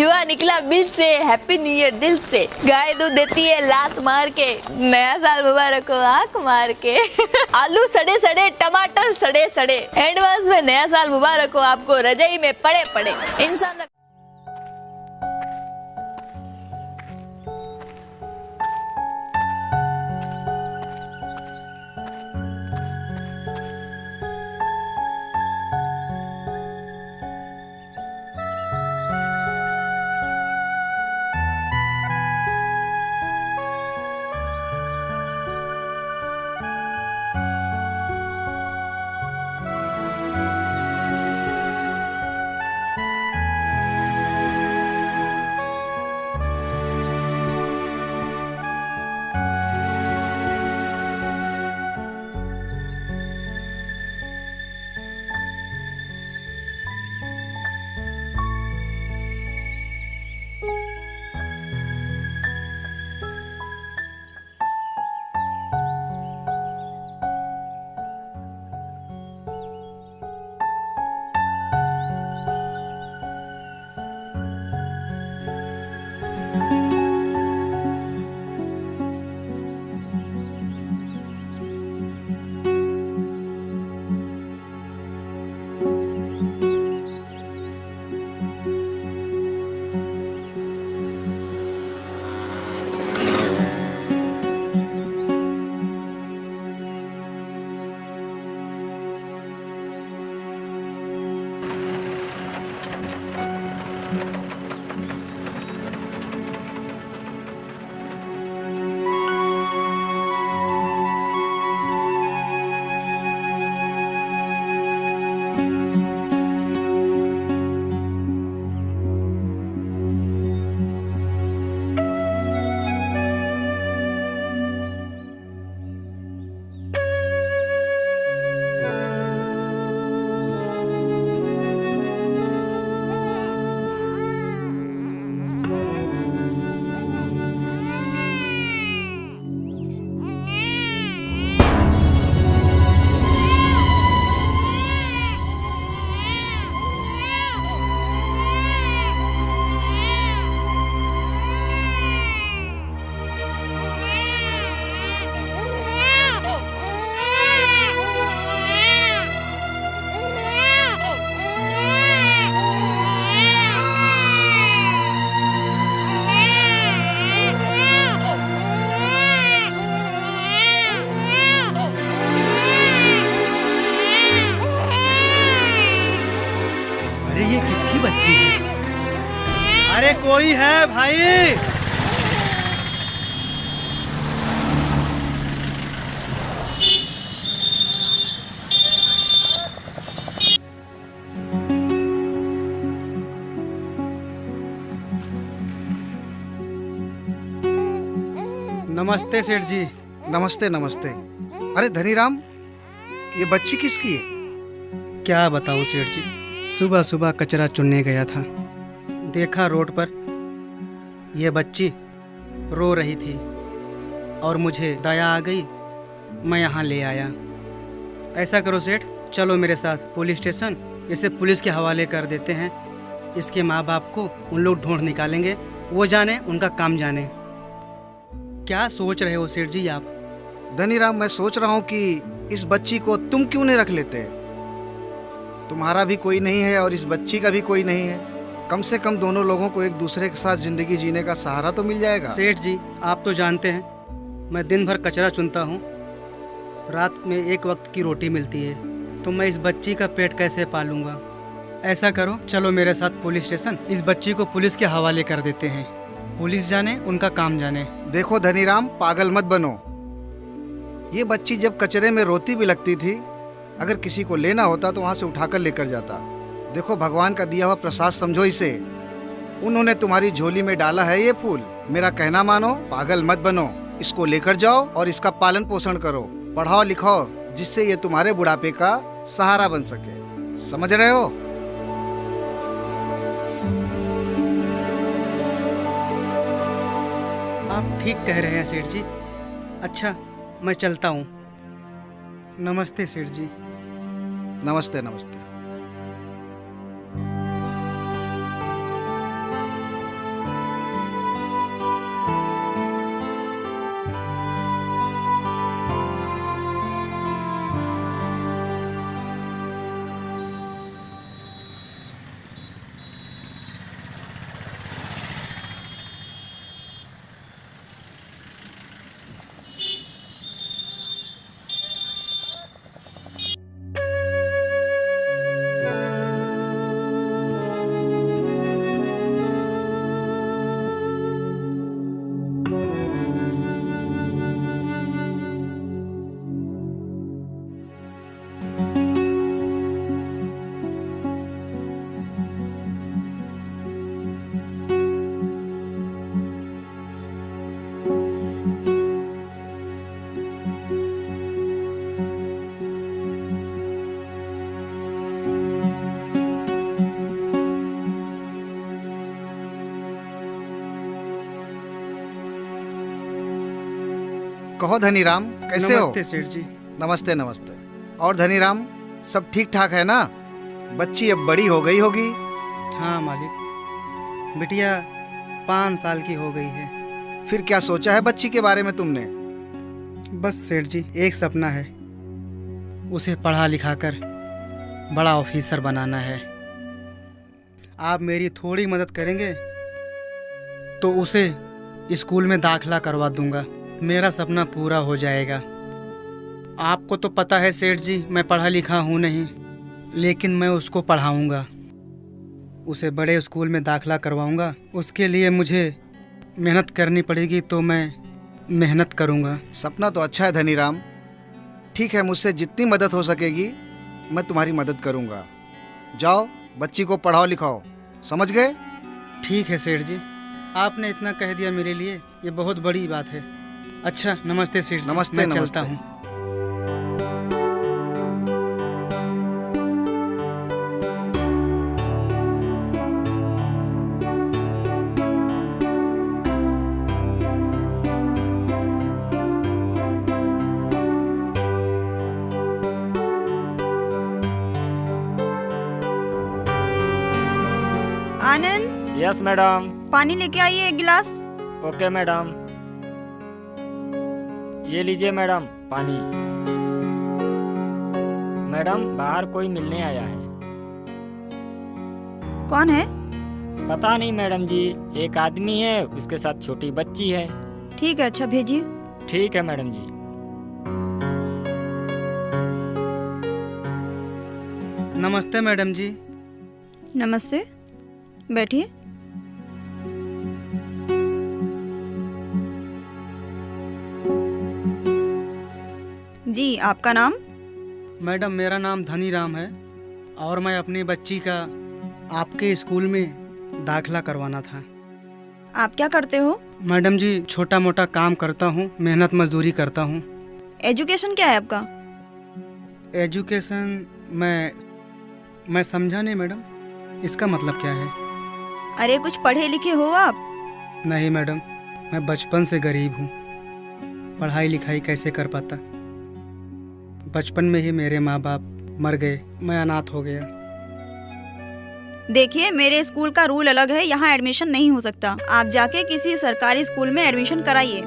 जुआ निकला बिल से, हैप्पी न्यू ईयर दिल से। गाय दूध देती है लात मार के, नया साल मुबारक हो आंख मार के। आलू सड़े सड़े, टमाटर सड़े सड़े, एडवांस में नया साल मुबारक हो आपको, रजाई में पड़े पड़े इंसान। ये किसकी बच्ची है? अरे कोई है भाई? नमस्ते सेठ जी। नमस्ते नमस्ते। अरे धनीराम, ये बच्ची किसकी है? क्या बताऊं सेठ जी, सुबह सुबह कचरा चुनने गया था, देखा रोड पर ये बच्ची रो रही थी और मुझे दया आ गई, मैं यहाँ ले आया। ऐसा करो सेठ, चलो मेरे साथ पुलिस स्टेशन, इसे पुलिस के हवाले कर देते हैं। इसके माँ बाप को उन लोग ढूंढ निकालेंगे, वो जाने उनका काम जाने। क्या सोच रहे हो सेठ जी आप? धनीराम, मैं सोच रहा हूँ कि इस बच्ची को तुम क्यों नहीं रख लेते? तुम्हारा भी कोई नहीं है और इस बच्ची का भी कोई नहीं है। कम से कम दोनों लोगों को एक दूसरे के साथ जिंदगी जीने का सहारा तो मिल जाएगा। सेठ जी, आप तो जानते हैं मैं दिन भर कचरा चुनता हूँ, रात में एक वक्त की रोटी मिलती है, तो मैं इस बच्ची का पेट कैसे पालूंगा? ऐसा करो, चलो मेरे साथ पुलिस स्टेशन, इस बच्ची को पुलिस के हवाले कर देते हैं, पुलिस जाने उनका काम जाने। देखो धनीराम, पागल मत बनो। ये बच्ची जब कचरे में रोती भी लगती थी, अगर किसी को लेना होता तो वहाँ से उठाकर लेकर जाता। देखो, भगवान का दिया हुआ प्रसाद समझो इसे। उन्होंने तुम्हारी झोली में डाला है ये फूल। मेरा कहना मानो, पागल मत बनो। इसको लेकर जाओ और इसका पालन पोषण करो, पढ़ाओ लिखाओ, जिससे ये तुम्हारे बुढ़ापे का सहारा बन सके। समझ रहे हो? आप ठीक कह रहे हैं सेठ जी। अच्छा, मैं चलता हूँ। नमस्ते सेठ जी। नमस्ते नमस्ते। कहो धनीराम, कैसे हो? नमस्ते सेठ जी। नमस्ते नमस्ते। और धनीराम, सब ठीक ठाक है ना? बच्ची अब बड़ी हो गई होगी। हाँ मालिक, बिटिया 5 साल की हो गई है। फिर क्या सोचा है बच्ची के बारे में तुमने? बस सेठ जी, एक सपना है, उसे पढ़ा लिखा कर बड़ा ऑफिसर बनाना है। आप मेरी थोड़ी मदद करेंगे तो उसे स्कूल में दाखला करवा दूंगा, मेरा सपना पूरा हो जाएगा। आपको तो पता है सेठ जी, मैं पढ़ा लिखा हूँ नहीं, लेकिन मैं उसको पढ़ाऊँगा, उसे बड़े स्कूल में दाखला करवाऊँगा। उसके लिए मुझे मेहनत करनी पड़ेगी, तो मैं मेहनत करूँगा। सपना तो अच्छा है धनीराम। ठीक है, मुझसे जितनी मदद हो सकेगी मैं तुम्हारी मदद करूँगा। जाओ, बच्ची को पढ़ाओ लिखाओ, समझ गए? ठीक है सेठ जी, आपने इतना कह दिया मेरे लिए, ये बहुत बड़ी बात है। अच्छा, नमस्ते सेठ जी, नमस्ते, मैं नमस्ते। चलता हूँ। आनंद, यस मैडम। पानी लेके आइए 1 गिलास। Okay madam. ये लीजिए मैडम पानी। मैडम, बाहर कोई मिलने आया है। कौन है? पता नहीं मैडम जी, एक आदमी है, उसके साथ छोटी बच्ची है। ठीक है, अच्छा भेजिए। ठीक है मैडम जी। नमस्ते मैडम जी। नमस्ते, बैठिए। जी, आपका नाम? मैडम, मेरा नाम धनीराम है और मैं अपनी बच्ची का आपके स्कूल में दाखला करवाना था। आप क्या करते हो? मैडम जी, छोटा मोटा काम करता हूँ, मेहनत मजदूरी करता हूँ। एजुकेशन क्या है आपका? एजुकेशन मैं समझा नहीं मैडम, इसका मतलब क्या है? अरे कुछ पढ़े लिखे हो आप? नहीं मैडम, मैं बचपन से गरीब हूँ, पढ़ाई लिखाई कैसे कर पाता। बचपन में ही मेरे माँ बाप मर गए, मैं अनाथ हो गया। देखिए, मेरे स्कूल का रूल अलग है, यहाँ एडमिशन नहीं हो सकता। आप जाके किसी सरकारी स्कूल में एडमिशन कराइए।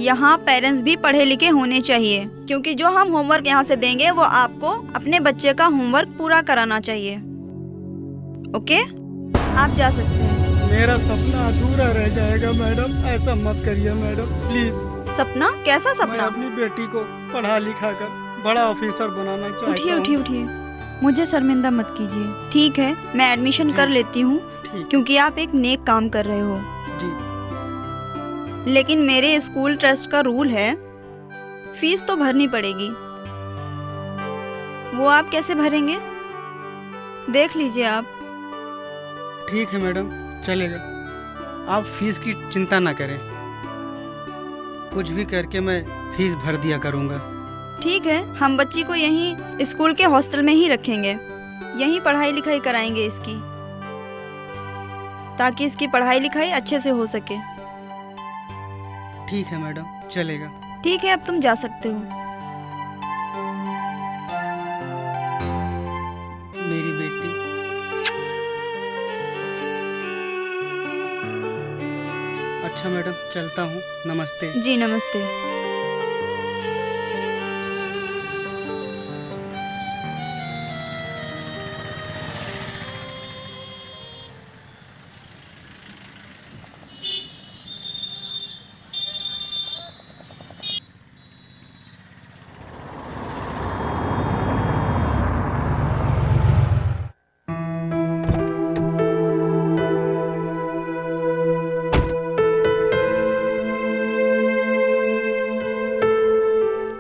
यहाँ पेरेंट्स भी पढ़े लिखे होने चाहिए, क्योंकि जो हम होमवर्क यहाँ से देंगे वो आपको अपने बच्चे का होमवर्क पूरा कराना चाहिए। ओके, आप जा सकते हैं। मेरा सपना अधूरा रह जाएगा मैडम, ऐसा मत करिए मैडम, प्लीज। सपना? कैसा मैं सपना? अपनी बेटी को पढ़ा लिखा कर बड़ा ऑफिसर बनाना चाहता हूँ। उठिए उठिए उठिए, मुझे शर्मिंदा मत कीजिए। ठीक है, मैं एडमिशन जी। कर लेती हूँ, ठीक क्योंकि आप एक नेक काम कर रहे हो। जी। लेकिन मेरे स्कूल ट्रस्ट का रूल है, फीस तो भरनी पड़ेगी। वो आप कैसे भरेंगे? देख लीजिए आप। ठीक है मैडम, चलेगा। आप फीस की चिंता ना करें, कुछ भी करके मैं फीस भर दिया करूँगा। ठीक है, हम बच्ची को यहीं स्कूल के हॉस्टल में ही रखेंगे, यहीं पढ़ाई लिखाई कराएंगे इसकी, ताकि इसकी पढ़ाई लिखाई अच्छे से हो सके। ठीक है मैडम, चलेगा। ठीक है, अब तुम जा सकते हो। मेरी बेटी। अच्छा मैडम, चलता हूँ, नमस्ते। जी नमस्ते।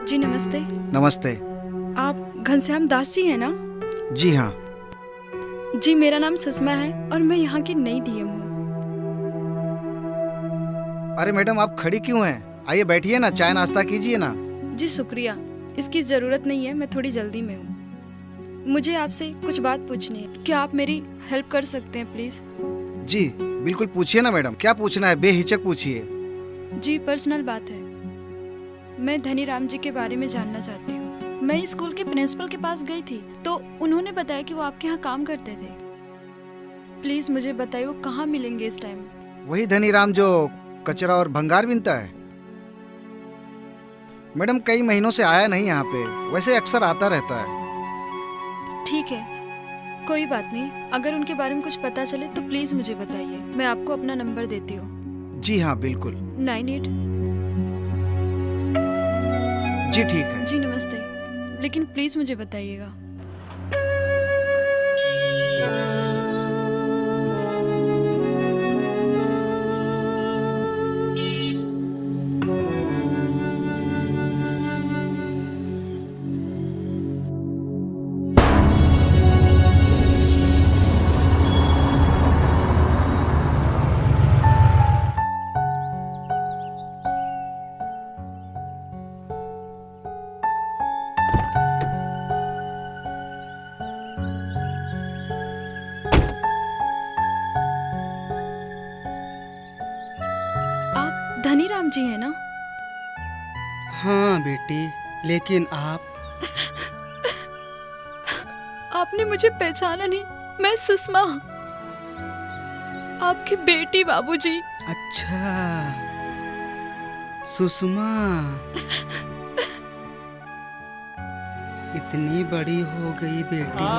जी नमस्ते। नमस्ते। आप घनश्याम दास जी हैं ना? जी हाँ। जी, मेरा नाम सुषमा है और मैं यहाँ की नई डीएम हूँ। अरे मैडम, आप खड़ी क्यों हैं? आइए बैठिए ना, चाय नाश्ता कीजिए ना। जी शुक्रिया, इसकी ज़रूरत नहीं है, मैं थोड़ी जल्दी में हूँ। मुझे आपसे कुछ बात पूछनी है, क्या आप मेरी हेल्प कर सकते हैं प्लीज़? जी बिल्कुल, पूछिए ना मैडम, क्या पूछना है, बेहिचक पूछिए। जी पर्सनल बात है। मैं धनीराम जी के बारे में जानना चाहती हूँ। मैं स्कूल के प्रिंसिपल के पास गई थी तो उन्होंने बताया कि वो आपके यहाँ काम करते थे। प्लीज मुझे बताइए वो कहाँ मिलेंगे इस टाइम। वही धनीराम जो कचरा और भंगार बीनता है। मैडम कई महीनों से आया नहीं यहाँ पे, वैसे अक्सर आता रहता है। ठीक है, कोई बात नहीं। अगर उनके बारे में कुछ पता चले तो प्लीज मुझे बताइए। मैं आपको अपना नंबर देती हूँ। जी हाँ बिल्कुल। 98। जी ठीक है। जी नमस्ते, लेकिन प्लीज मुझे बताइएगा। धनीराम जी है ना? हाँ बेटी, लेकिन आप आपने मुझे पहचाना नहीं। मैं सुषमा, आपकी बेटी बाबूजी। अच्छा सुषमा, इतनी बड़ी हो गई बेटी।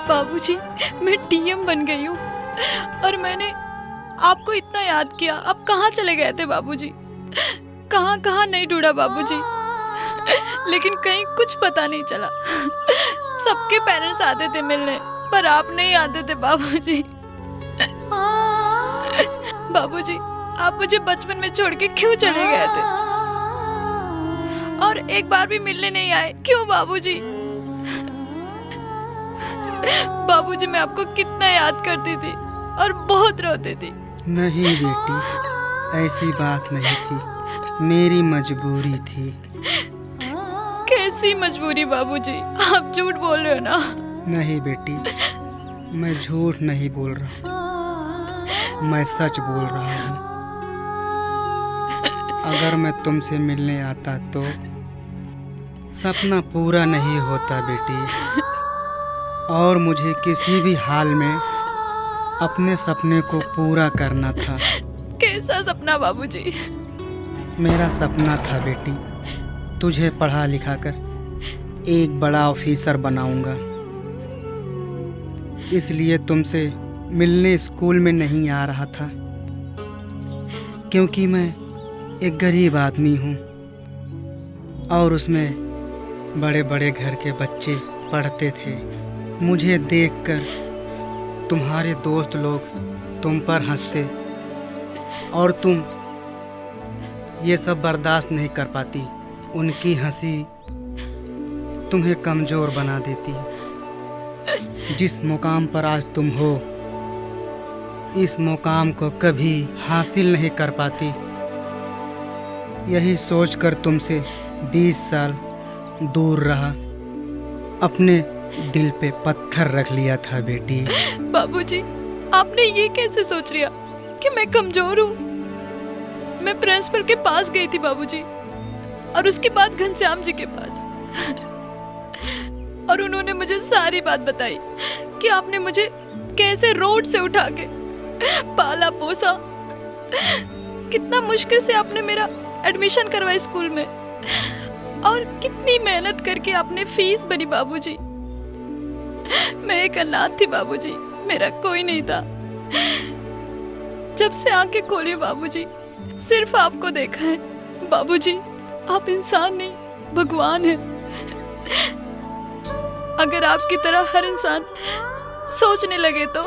बाबूजी, मैं डीएम बन गई हूँ और मैंने आपको इतना याद किया। आप कहाँ चले गए थे बाबूजी? कहाँ कहाँ नहीं ढूंढा बाबूजी, लेकिन कहीं कुछ पता नहीं चला। सबके पेरेंट्स आते थे मिलने, पर आप नहीं आते थे बाबूजी। बाबूजी, आप मुझे बचपन में छोड़ के क्यों चले गए थे और एक बार भी मिलने नहीं आए? क्यों बाबूजी? बाबूजी, मैं आपको कितना याद करती थी और बहुत रोती थी। नहीं बेटी, ऐसी बात नहीं थी, मेरी मजबूरी थी। कैसी मजबूरी बाबूजी? आप झूठ बोल रहे हो ना? नहीं बेटी, मैं झूठ नहीं बोल रहा, मैं सच बोल रहा हूँ। अगर मैं तुमसे मिलने आता तो सपना पूरा नहीं होता बेटी, और मुझे किसी भी हाल में अपने सपने को पूरा करना था। कैसा सपना बाबूजी? मेरा सपना था बेटी, तुझे पढ़ा लिखा कर एक बड़ा ऑफिसर बनाऊंगा। इसलिए तुमसे मिलने स्कूल में नहीं आ रहा था, क्योंकि मैं एक गरीब आदमी हूँ और उसमें बड़े बड़े घर के बच्चे पढ़ते थे। मुझे देखकर तुम्हारे दोस्त लोग तुम पर हंसते और तुम ये सब बर्दाश्त नहीं कर पाती। उनकी हंसी तुम्हें कमज़ोर बना देती। जिस मुकाम पर आज तुम हो, इस मुकाम को कभी हासिल नहीं कर पाती। यही सोचकर तुमसे 20 साल दूर रहा, अपने दिल पे पत्थर रख लिया था बेटी। बाबूजी, आपने ये कैसे सोच लिया कि मैं कमजोर हूँ? मैं प्रिंसिपल के पास गई थी बाबूजी, और उसके बाद घनश्याम जी के पास, और उन्होंने मुझे सारी बात बताई कि आपने मुझे कैसे रोड से उठा के पाला पोसा, कितना मुश्किल से आपने मेरा एडमिशन करवाया स्कूल में, और कितनी मेहनत करके आपने फीस भरी बाबूजी। मैं एक अनाथ थी बाबूजी, मेरा कोई नहीं था। जब से आंखें खोली बाबूजी, सिर्फ आपको देखा है। बाबूजी, आप इंसान नहीं, भगवान हैं। अगर आपकी तरह हर इंसान सोचने लगे तो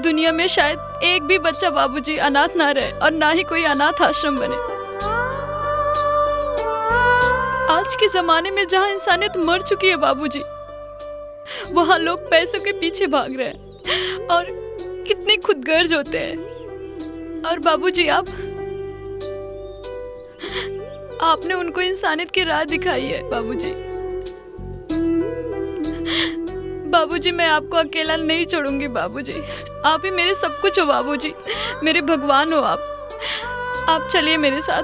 दुनिया में शायद एक भी बच्चा बाबूजी अनाथ ना रहे, और ना ही कोई अनाथ आश्रम बने। आज आज के जमाने में जहाँ इंसानियत मर चुकी है बाबूजी, वहाँ लोग पैसों के पीछे भाग रहे हैं और कितने खुदगर्ज होते हैं। और बाबूजी आपने उनको इंसानियत की राह दिखाई है बाबूजी। बाबूजी मैं आपको अकेला नहीं छोड़ूंगी बाबूजी, आप ही मेरे सब कुछ हो बाबूजी, मेरे भगवान हो आप चलिए मेरे साथ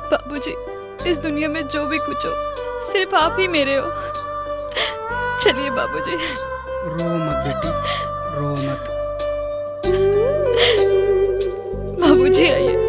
बाबूजी। इस दुनिया में जो भी कुछ हो सिर्फ आप ही मेरे हो, चलिए बाबूजी। रो मत बेटी, रो मत। बाबूजी आइए।